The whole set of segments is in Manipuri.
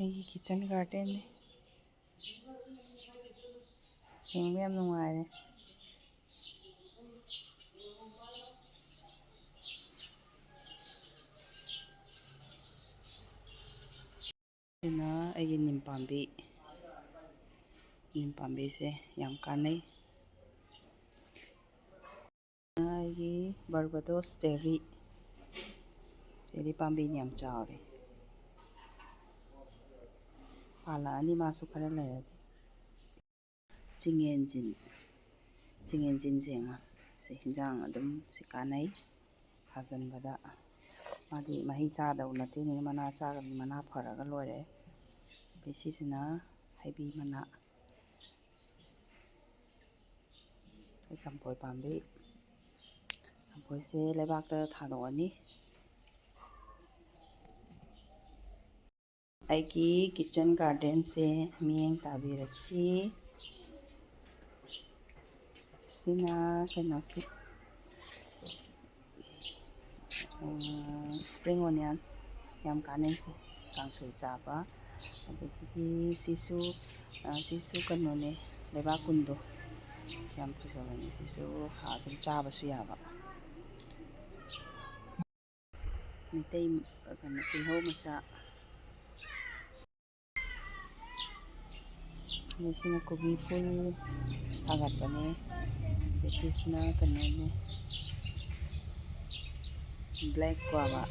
Eigi kitchen garden ni. Yengba yam nungaire. Sina eigi nimpambi se yam kanai. Eigi Barbados cherry pambi ni yam chaure. Pala ani masu khara layadi. Chingenjin jenga se hinjang adum se kanai hajanbada madi mahi chada unati ni mana chaga mana pharaga lore. Sisina haibi mana kampoi pambi kampoi se lebakta thadoni. Eigi kitchen garden se miyeng tabirasi. Sina kenosi spring onion yam kanai se kangsoi chaba adagidi sisu kanone leba kundo yam fujabani sisu adum chaba su yaba mitei kana tilhau macha sina kobi ful tagat bane sisina kanone black guava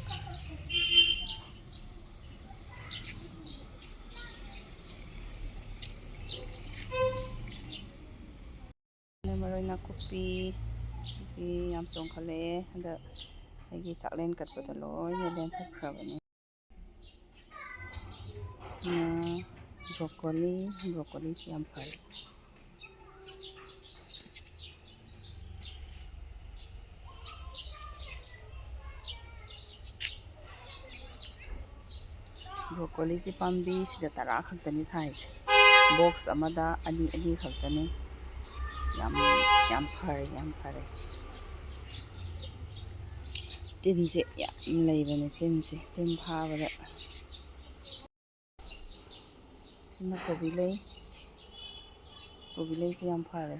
maroina kopi yam chongkhale handa eigi chaklen katpada loina len thakhrabani sina broccoli se yam phai broccoli se pambi sida tara khaktani thaise box amada ani khaktani yam phare tinse yam leibane tin phabada sina kobi lei se yam phare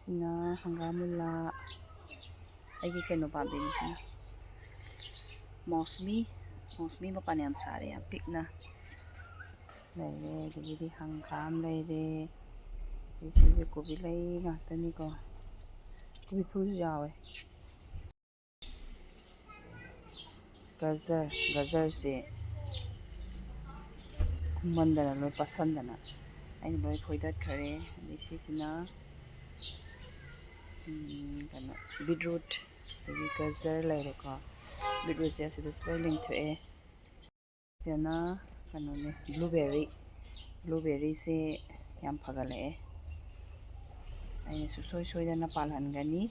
sina hangamula eigi keno pambi ni sina Mosmi mapan yam sare yam pikna leire digidi hangam leire sise kobi lei ngaktani ko kobi phul yawe gajar se kumandana loi pasandana aina loi phoidat khare sisina kana beetroot dagi gajar leire ko beetroot se asida loi lingthoe jana kanone blueberry se yam phagale aina soidana palhangani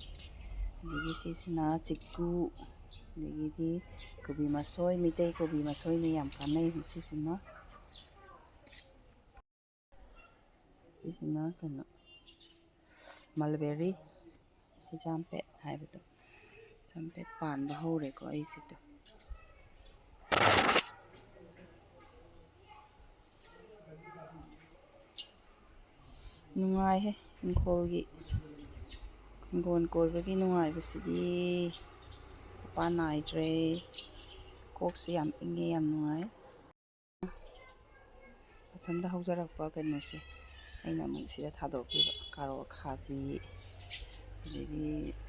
dagi sisina chiku dagidi kobi masoi mitei kobi masoi ni yam kanai sisina kana mulberry jampet haibado jampet panba hore ko aisitu nungai he ingkol koibagi nungaibasidi upa naidre kokse yam inge yam nungai mathanda haujarakpa kanose aina amuk sida thadokpiba karo khabi adagi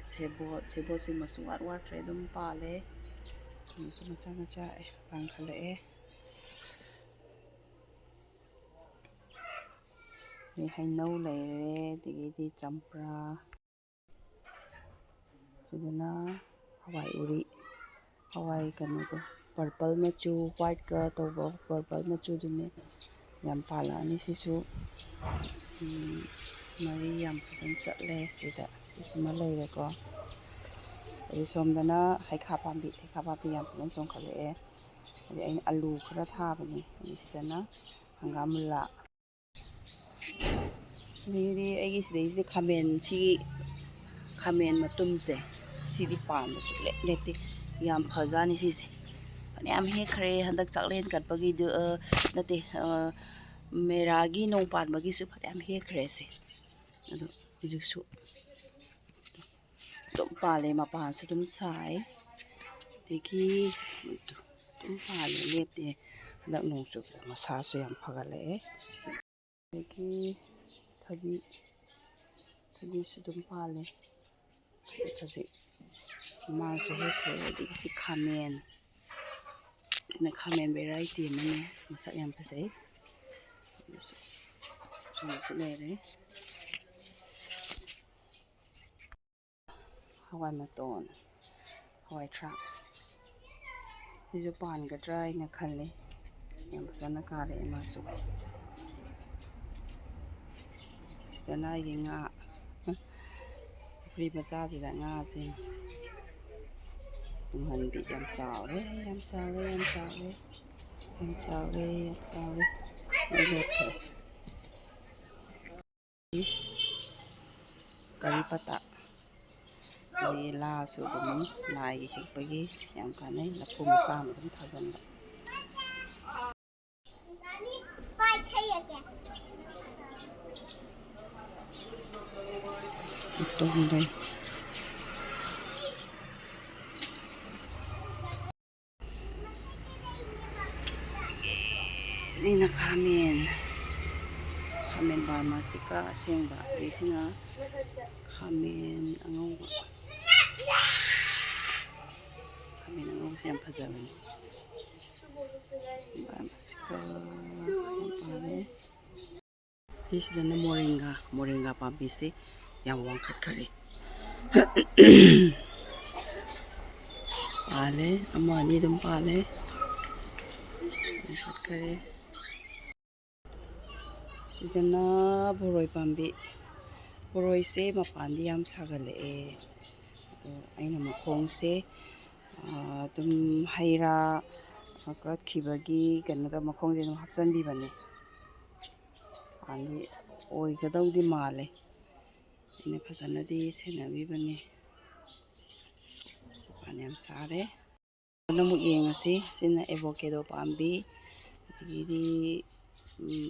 sebot se masu watwatre dum pale masu macha pangkhalae ni hainau leire digidi champra sidana hawai kanodo purple machu white ka toba purple machu dune yam pala ani sisu mari yam fajan chatle sisima leire ko ai somdana haikha pambi yam fajan chongkhalae adi aina alu khara thabani sidana hangamula digidi eigi sidaise khamen matumse sidi panbasu lepti yam phajani sise ꯐꯅꯌꯥꯝ ꯍꯦꯛꯈ꯭ꯔꯦ ꯍꯟꯗꯛ ꯆꯥꯛꯂꯦꯟ ꯀꯠꯄꯒꯤꯗꯨ ꯅꯠꯇꯦ ꯃꯦꯔꯥꯒꯤ ꯅꯣꯡ ꯄꯥꯟꯕꯒꯤꯁꯨ ꯐꯅꯌꯥꯝ ꯍꯦꯛꯈ꯭ꯔꯦꯁꯦ ꯑꯗꯣ ꯍꯧꯖꯤꯛꯁꯨ ꯑꯗꯨꯝ ꯄꯥꯜꯂꯦ ꯃꯄꯥꯟꯁꯨ ꯑꯗꯨꯝ ꯁꯥꯏ ꯑꯗꯒꯤ ꯑꯗꯨꯝ ꯄꯥꯜꯂꯦ ꯂꯦꯞꯇꯦ ꯍꯟꯗꯛ ꯅꯣꯡ ꯆꯨꯕꯗ ꯃꯁꯥꯁꯨ ꯌꯥꯝ ꯐꯒꯠꯂꯛꯑꯦ ꯑꯗꯒꯤ ꯊꯕꯤꯁꯨ ꯑꯗꯨꯝ ꯄꯥꯜꯂꯦ ꯈꯖꯤꯛ ꯃꯃꯥꯡꯁꯨ ꯍꯦꯛꯈ꯭ꯔꯦ ꯑꯗꯒꯤ ꯁꯤ ꯈꯥꯃꯦꯟ ꯁꯤꯅ ꯈꯥꯃꯦꯟ ꯚꯦꯔꯥꯏꯇꯤ ꯑꯃꯅꯦ ꯃꯁꯛ ꯌꯥꯝ ꯐꯖꯩ ꯁꯨꯝꯁꯨ ꯂꯩꯔꯦ ꯍꯋꯥꯏ ꯃꯇꯣꯟ ꯍꯋꯥꯏ ꯊꯔꯥꯛ ꯁꯤꯁꯨ ꯄꯥꯟꯒꯗ꯭ꯔꯥ ꯍꯥꯏꯅ ꯈꯜꯂꯤ ꯌꯥꯝ ꯐꯖꯅ ꯀꯥꯔꯛꯑꯦ ꯃꯥꯁꯨ ꯁꯤꯗꯅ ꯑꯩꯒꯤ ꯉꯥ ꯄꯨꯈ꯭ꯔꯤ ꯃꯆꯥꯁꯤꯗ ꯉꯥꯁꯦ ꯇꯨꯡꯍꯟꯕꯤ ꯌꯥꯝ ꯆꯥꯎꯔꯦ ꯌꯥꯝ ꯆꯥꯎꯔꯦ ꯌꯥꯝ ꯆꯥꯎꯔꯦ ꯌꯥꯝ ꯆꯥꯎꯔꯦ ꯌꯥꯝ ꯆꯥꯎꯔꯦ ꯂꯣꯠꯈ꯭ꯔꯦ ꯀꯔꯤ ꯄꯇꯥ ꯑꯗꯒꯤ ꯂꯥꯁꯨ ꯑꯗꯨꯝ ꯂꯥꯏꯒꯤ ꯍꯦꯛꯄꯒꯤ ꯌꯥꯝ ꯀꯥꯟꯅꯩ ꯂꯐꯨ ꯃꯆꯥ ꯑꯃ ꯑꯗꯨꯝ ꯊꯥꯖꯤꯟꯕ ꯇꯨꯡꯗꯩ ꯁꯤꯅ ꯈꯥꯃꯦꯟ ꯕꯥꯔꯃꯥꯁꯤꯀꯥ ꯑꯁꯦꯡꯕ ꯑꯗꯩ ꯁꯤꯅ ꯈꯥꯃꯦꯟ ꯑꯉꯧꯕ ꯈꯥꯃꯦꯟ ꯑꯉꯧꯕꯁꯦ ꯌꯥꯝ ꯐꯖꯕꯅꯤ ꯕꯥꯔꯃꯥꯁꯤꯀꯥ ꯌꯥꯝ ꯄꯥꯜꯂꯦ ꯁꯤꯗꯅ ꯃꯣꯔꯤꯡꯒꯥ ꯄꯥꯝꯕꯤꯁꯦ ꯌꯥꯝ ꯋꯥꯡꯈꯠꯈꯔꯦ ꯄꯥꯜꯂꯦ ꯑꯃ ꯑꯅꯤ ꯑꯗꯨꯝ ꯄꯥꯜꯂꯦ ꯋꯥꯡꯈꯠꯈꯔꯦ ꯁꯤꯗꯅ ꯕꯣꯔꯣꯏ ꯄꯥꯝꯕꯤ ꯕꯣꯔꯣꯏꯁꯦ ꯃꯄꯥꯟꯗꯤ ꯌꯥꯝ ꯁꯥꯒꯠꯂꯛꯑꯦ ꯑꯗꯣ ꯑꯩꯅ ꯃꯈꯣꯡꯁꯦ ꯑꯗꯨꯝ ꯍꯩ ꯔꯥ ꯀꯠꯈꯤꯕꯒꯤ ꯀꯩꯅꯣꯗ ꯃꯈꯣꯡꯁꯦ ꯑꯗꯨꯝ ꯍꯥꯞꯆꯤꯟꯕꯤꯕꯅꯦ ꯄꯥꯟꯗꯤ ꯑꯣꯏꯒꯗꯧꯗꯤ ꯃꯥꯜꯂꯦ ꯑꯩꯅ ꯐꯖꯅꯗꯤ ꯁꯦꯟꯅꯕꯤꯕꯅꯦ ꯄꯥꯟ ꯌꯥꯝ ꯁꯥꯔꯦ ꯑꯃꯨꯛ ꯌꯦꯡꯉꯁꯤ ꯁꯤꯅ ꯑꯦꯚꯣꯀꯦꯗꯣ ꯄꯥꯝꯕꯤ ꯑꯗꯒꯤꯗꯤ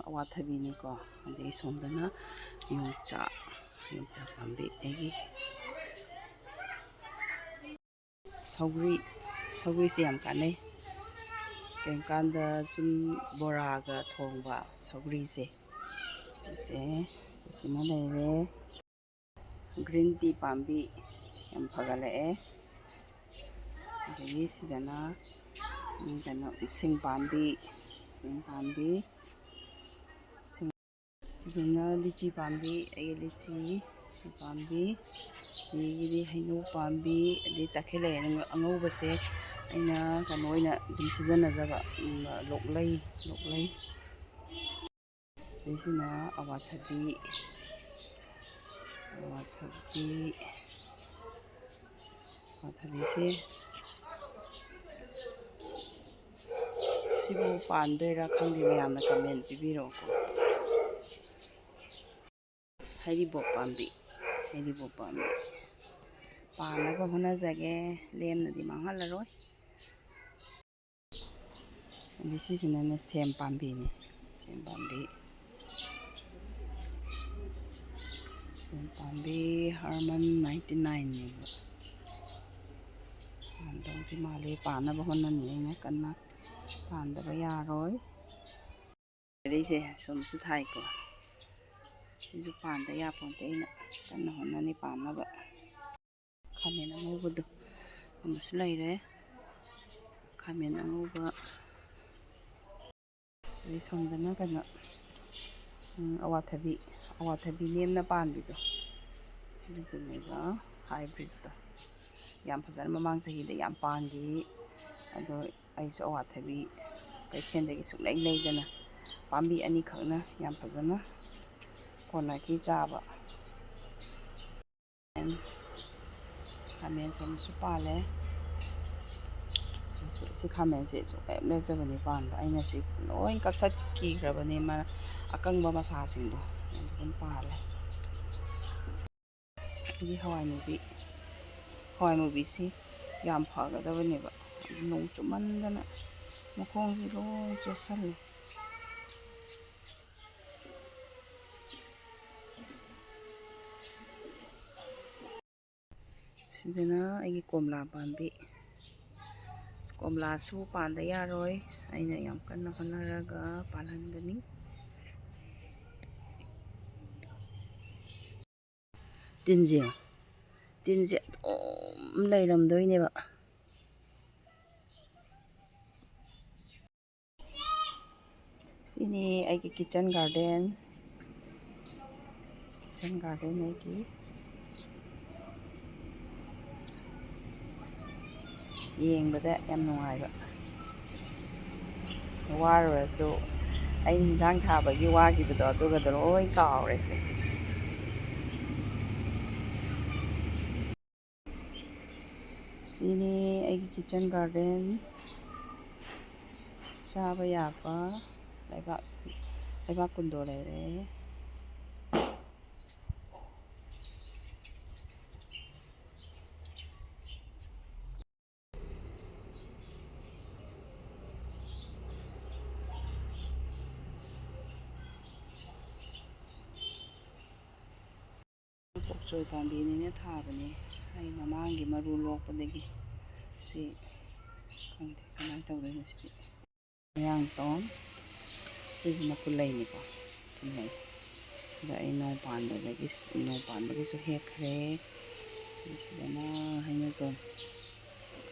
ꯑꯋꯥꯊꯕꯤꯅꯤꯀꯣ ꯑꯗꯒꯤ ꯁꯣꯝꯗꯅ ꯌꯣꯡꯆꯥꯛ ꯄꯥꯝꯕꯤ ꯑꯩꯒꯤ ꯁꯧꯒ꯭ꯔꯤꯁꯦ ꯌꯥꯝ ꯀꯥꯟꯅꯩ ꯀꯩꯒꯨꯝꯀꯥꯟꯗ ꯁꯨꯝ ꯕꯣꯔꯥꯒ ꯊꯣꯡꯕ ꯁꯧꯒ꯭ꯔꯤꯁꯦ ꯁꯤꯃ ꯂꯩꯔꯦ ꯒ꯭ꯔꯤꯟ ꯇꯤ ꯄꯥꯝꯕꯤ ꯌꯥꯝ ꯐꯒꯠꯂꯛꯑꯦ ꯑꯗꯒꯤ ꯁꯤꯗꯅ ꯁꯤꯡ ꯄꯥꯝꯕꯤ ꯁꯤꯗꯅ ꯂꯤꯆꯤ ꯄꯥꯝꯕꯤ ꯑꯩꯒꯤ ꯂꯤꯆꯤ ꯄꯥꯝꯕꯤ ꯑꯗꯒꯤꯗꯤ ꯍꯩꯅꯧ ꯄꯥꯝꯕꯤ ꯑꯗꯩ ꯇꯈꯦꯜꯂꯩ ꯑꯉꯧꯕꯁꯦ ꯑꯩꯅ ꯀꯩꯅꯣ ꯑꯣꯏꯅ ꯑꯗꯨꯝ ꯁꯤꯖꯤꯟꯅꯖꯕ ꯂꯣꯛꯂꯩ ꯑꯗꯩꯁꯤꯅ ꯑꯋꯥꯊꯕꯤꯁꯦ ꯁꯤꯕꯨ ꯄꯥꯟꯗꯣꯏꯔꯥ ꯈꯪꯗꯦ ꯃꯌꯥꯝꯅ ꯀꯃꯦꯟ ꯄꯤꯕꯤꯔꯛꯑꯣꯀꯣ ꯍꯩꯔꯤꯕꯣꯞ ꯄꯥꯝꯕꯤ ꯄꯥꯟꯅꯕ ꯍꯣꯠꯅꯖꯒꯦ ꯂꯦꯝꯅꯗꯤ ꯃꯥꯡꯍꯜꯂꯔꯣꯏ ꯑꯗꯩ ꯁꯤꯁꯤꯅꯅꯦ ꯁꯦꯝ ꯄꯥꯝꯕꯤꯅꯤ ꯁꯦꯝ ꯄꯥꯝꯕꯤ ꯍꯔꯃꯟ 99ꯅꯦꯕ ꯄꯥꯟꯗꯧꯗꯤ ꯃꯥꯜꯂꯦ ꯄꯥꯟꯅꯕ ꯍꯣꯠꯅꯅꯤ ꯑꯩꯅ ꯀꯟꯅ ꯄꯥꯟꯗꯕ ꯌꯥꯔꯣꯏ ꯑꯗꯩꯁꯦ ꯁꯣꯝꯁꯨ ꯊꯥꯏꯀꯣ ꯁꯤꯁꯨ ꯄꯥꯟꯗ ꯌꯥꯄꯣꯟꯇꯦ ꯑꯩꯅ ꯀꯟꯅ ꯍꯣꯠꯅꯅꯤ ꯄꯥꯟꯅꯕ ꯈꯥꯃꯦꯟ ꯑꯉꯧꯕꯗꯣ ꯑꯃꯁꯨ ꯂꯩꯔꯦ ꯈꯥꯃꯦꯟ ꯑꯉꯧꯕ ꯑꯗꯩ ꯁꯣꯝꯗꯅ ꯀꯩꯅꯣ ꯑꯋꯥꯊꯕꯤ ꯅꯦꯝꯅ ꯄꯥꯟꯕꯤꯗꯣ ꯑꯗꯨꯗꯨꯅꯦꯕ ꯍꯥꯏꯕ꯭ꯔꯤꯠꯇꯣ ꯌꯥꯝ ꯐꯖꯅ ꯃꯃꯥꯡ ꯆꯍꯤꯗ ꯌꯥꯝ ꯄꯥꯟꯈꯤ ꯑꯗꯣ ꯑꯩꯁꯨ ꯑꯋꯥꯊꯕꯤ ꯀꯩꯊꯦꯜꯗꯒꯤ ꯁꯨꯡꯂꯩ ꯂꯩꯗꯅ ꯄꯥꯝꯕꯤ ꯑꯅꯤꯈꯛꯅ ꯌꯥꯝ ꯐꯖꯅ ꯀꯣꯟꯅꯈꯤ ꯆꯥꯕ ꯈꯥꯃꯦꯟ ꯁꯣꯝꯗꯁꯨ ꯄꯥꯜꯂꯦ ꯁꯤ ꯈꯥꯃꯦꯟꯁꯦ ꯁꯨꯡꯂꯦꯞ ꯂꯦꯞꯇꯕꯅꯤ ꯄꯥꯟꯕ ꯑꯩꯅ ꯁꯤ ꯂꯣꯏ ꯀꯛꯊꯠꯈꯤꯈ꯭ꯔꯕꯅꯤ ꯑꯀꯪꯕ ꯃꯁꯥꯁꯤꯡꯗꯣ ꯌꯥꯝ ꯐꯖꯅ ꯄꯥꯜꯂꯦ ꯑꯗꯒꯤ ꯍꯋꯥꯏ ꯃꯨꯕꯤꯁꯤ ꯌꯥꯝ ꯐꯒꯗꯕꯅꯦꯕ ꯅꯣꯡ ꯆꯨꯃꯟꯗꯅ ꯃꯈꯣꯡꯁꯤ ꯂꯣꯏ ꯆꯣꯠꯁꯜꯂꯦ꯫ ꯁꯤꯗꯅ ꯑꯩꯒꯤ ꯀꯣꯝꯂꯥ ꯄꯥꯝꯕꯤ꯫ ꯀꯣꯝꯂꯥꯁꯨ ꯄꯥꯟꯗ ꯌꯥꯔꯣꯏ, ꯑꯩꯅ ꯌꯥꯝ ꯀꯟꯅ ꯍꯣꯠꯅꯔꯒ ꯄꯥꯜꯍꯟꯒꯅꯤ꯫ ꯇꯤꯟꯁꯦ ꯑꯗꯨꯝ ꯂꯩꯔꯝꯗꯣꯏꯅꯦꯕ꯫ ꯁꯤꯅꯤ ꯑꯩꯒꯤ ꯀꯤꯠꯆꯟ ꯒꯥꯔꯗꯦꯟ ꯑꯩꯒꯤ꯫ ꯌꯦꯡꯕꯗ ꯌꯥꯝ ꯅꯨꯡꯉꯥꯏꯕ, ꯋꯥꯔꯨꯔꯁꯨ ꯑꯩꯅ ꯏꯟꯖꯥꯡ ꯊꯥꯕꯒꯤ ꯋꯥꯈꯤꯕꯗꯣ ꯑꯗꯨꯒꯗꯣ ꯂꯣꯏ ꯀꯥꯎꯔꯦꯁꯦ꯫ ꯁꯤꯅꯤ ꯑꯩꯒꯤ ꯀꯤꯠꯆꯟ ꯒꯥꯔꯗꯦꯟ꯫ ꯆꯥꯕ ꯌꯥꯕ ꯂꯩꯕꯥꯛ ꯀꯨꯟꯗꯣ ꯂꯩꯔꯦ꯫ ꯄꯣꯛꯆꯣꯏ ꯄꯥꯝꯕꯤꯅꯤꯅ ꯊꯥꯕꯅꯦ ꯑꯩ ꯃꯃꯥꯡꯒꯤ ꯃꯔꯨ ꯂꯣꯛꯄꯗꯒꯤ꯫ ꯁꯤ ꯈꯪꯗꯦ ꯀꯃꯥꯏꯅ ꯇꯧꯗꯣꯏꯅꯣ ꯁꯤꯗꯤ꯫ ꯃꯌꯥꯡꯇꯣꯟ ꯁꯤꯁꯤꯅ ꯄꯨꯜꯂꯩꯅꯤꯀꯣ, ꯄꯨꯜꯂꯩ꯫ ꯁꯤꯗ ꯑꯩ ꯅꯣꯡ ꯄꯥꯟꯕꯒꯤꯁꯨ ꯍꯦꯛꯈ꯭ꯔꯦ꯫ ꯁꯤꯗꯅ ꯍꯩꯅꯧꯖꯣꯡ꯫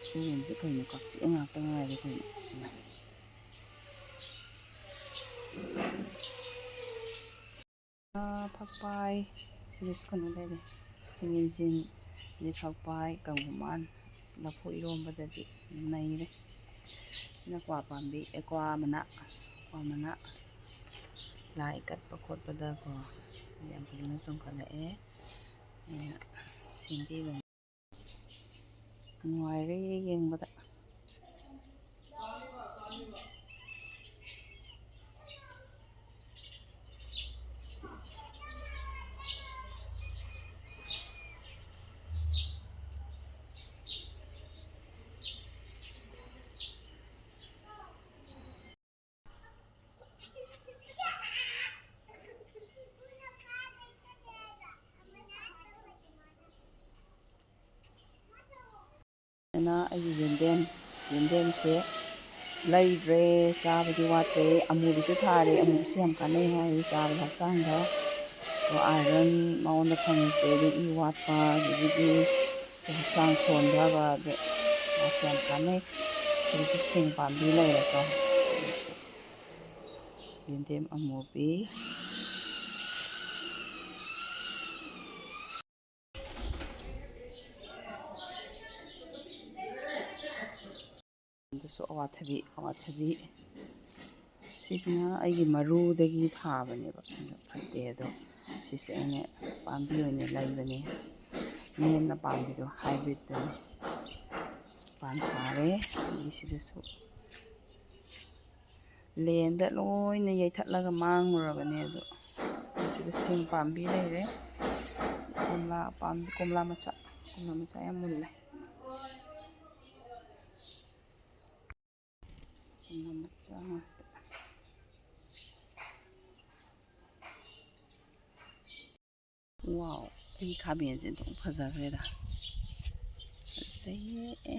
ꯁꯤꯒꯨꯝꯕꯁꯦ ꯀꯩꯅꯣ ꯀꯛꯆꯦꯡ ꯉꯥꯛꯇ ꯉꯥꯏꯔꯦ ꯀꯩꯅꯣ꯫ ꯐꯛꯄꯥꯏ, ꯁꯤꯗꯁꯨ ꯀꯩꯅꯣ ꯂꯩꯔꯦ, ꯆꯤꯡꯌꯦꯟꯁꯤꯟ, ꯑꯗꯩ ꯐꯛꯄꯥꯏ, ꯀꯪꯒꯨꯃꯥꯟ꯫ ꯂꯐꯨ ꯏꯔꯣꯝꯕꯗꯗꯤ ꯅꯩꯔꯦ꯫ ꯁꯤꯅ ꯀ꯭ꯋꯥ ꯄꯥꯝꯕꯤ, ꯀ꯭ꯋꯥ ꯃꯅꯥ ꯂꯥꯏ ꯀꯠꯄ ꯈꯣꯠꯄꯗꯀꯣ ꯌꯥꯝ ꯐꯖꯅ ꯆꯣꯡꯈꯠꯂꯛꯑꯦ꯫ ꯑꯩꯅ ꯁꯦꯝꯕꯤꯕꯅꯤ, ꯅꯨꯡꯉꯥꯏꯔꯦ ꯌꯦꯡꯕꯗ꯫ ꯑꯩꯒꯤ ꯌꯦꯟꯗꯦꯝꯁꯦ ꯂꯩꯇ꯭ꯔꯦ, ꯆꯥꯕꯗꯤ ꯋꯥꯠꯇ꯭ꯔꯦ꯫ ꯑꯃꯨꯕꯤꯁꯨ ꯊꯥꯔꯦ, ꯑꯃꯨꯕꯤꯁꯨ ꯌꯥꯝ ꯀꯥꯟꯅꯩ ꯍꯥꯏ ꯆꯥꯕꯗ ꯍꯛꯆꯥꯡꯗ꯫ ꯑꯥꯏꯔꯟ ꯃꯉꯣꯟꯗ ꯐꯪꯉꯤꯁꯦ, ꯑꯗꯒꯤ ꯏ ꯋꯥꯠꯄ, ꯑꯗꯒꯤꯗꯤ ꯍꯛꯆꯥꯡ ꯁꯣꯟꯊꯕ, ꯃꯥꯁꯨ ꯌꯥꯝ ꯀꯥꯟꯅꯩ꯫ ꯁꯤꯗꯁꯨ ꯁꯤꯡ ꯄꯥꯝꯕꯤ ꯂꯩꯔꯦꯀꯣ, ꯌꯦꯟꯗꯦꯝ ꯑꯃꯨꯕꯤ꯫ ꯑꯗꯨꯁꯨ ꯑꯋꯥꯊꯕꯤ꯫ ꯁꯤꯁꯤꯅ ꯑꯩꯒꯤ ꯃꯔꯨꯗꯒꯤ ꯊꯥꯕꯅꯦꯕ, ꯐꯠꯇꯦ ꯑꯗꯣ ꯁꯤꯁꯦ ꯑꯩꯅ ꯄꯥꯝꯕꯤ ꯑꯣꯏꯅ ꯂꯩꯕꯅꯦ꯫ ꯅꯦꯝꯅ ꯄꯥꯝꯕꯤꯗꯣ ꯍꯥꯏꯕ꯭ꯔꯤꯠꯇꯨꯅꯤ꯫ ꯁꯥꯔꯦ꯫ ꯑꯗꯒꯤ ꯁꯤꯗꯁꯨ ꯂꯦꯟꯗ ꯂꯣꯏꯅ ꯌꯩꯊꯠꯂꯒ ꯃꯥꯡꯉꯨꯔꯕꯅꯦ ꯑꯗꯣ ꯁꯤꯗ ꯁꯤꯡ ꯄꯥꯝꯕꯤ ꯂꯩꯔꯦ꯫ ꯀꯣꯝꯂꯥ ꯃꯆꯥ ꯌꯥꯝ ꯃꯨꯜꯂꯦ꯫ ꯀꯣꯝꯂꯥ ꯃꯆꯥ ꯉꯥꯛꯇ꯫ ꯋꯥꯎ, ꯑꯩꯒꯤ ꯈꯥꯃꯦꯟꯁꯦ ꯑꯗꯨꯝ ꯐꯖꯈ꯭ꯔꯦꯗ, ꯐꯖꯩꯌꯦ꯫